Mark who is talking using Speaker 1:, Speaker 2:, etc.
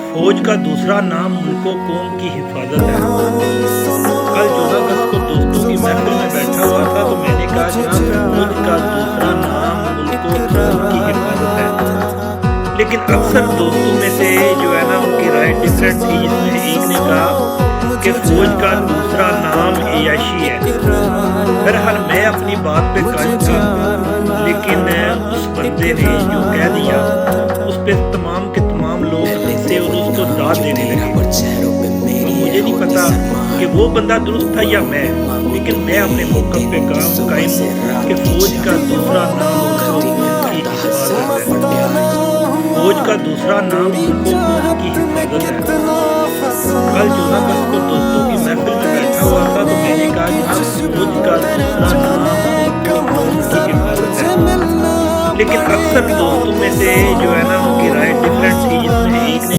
Speaker 1: फौज का दूसरा नाम मुल्को कौम की हिफाजत है। कल 14 अगस्त को दोस्तों की महफिल में बैठा हुआ था तो मैंने कहा जनाब फौज का दूसरा नाम मुल्को कौम की हिफाजत है। लेकिन अक्सर दोस्तों में से जो है ना उनकी राय डिफरेंट थी, जिसमें एक ने कहा कि फौज का दूसरा नाम अय्याशी है। बहरहाल मैं अपनी बात पे कायम था, लेकिन उस बंदे ने जो कह दिया उस पे तमाम के तमाम लोग हंसे और उसको दाद देने लगे। तो मुझे नहीं पता कि वो बंदा दुरुस्त था या मैं, लेकिन मैं अपने मौक़िफ़ पे कायम हूँ कि फौज का दूसरा नाम मुल्को कौम की हिफाजत है। फौज का दूसरा नाम मुल्को कौम की हिफाजत है। कल 14 अगस्त को दोस्तों की महफिल में बैठा हुआ था तो मैंने कहा जनाब फौज का दूसरा नाम मुल्को कौम की हिफाजत है। लेकिन अक्सर दोस्तों में से जो है ना उनकी राय डिफरेंट थी, जिसमें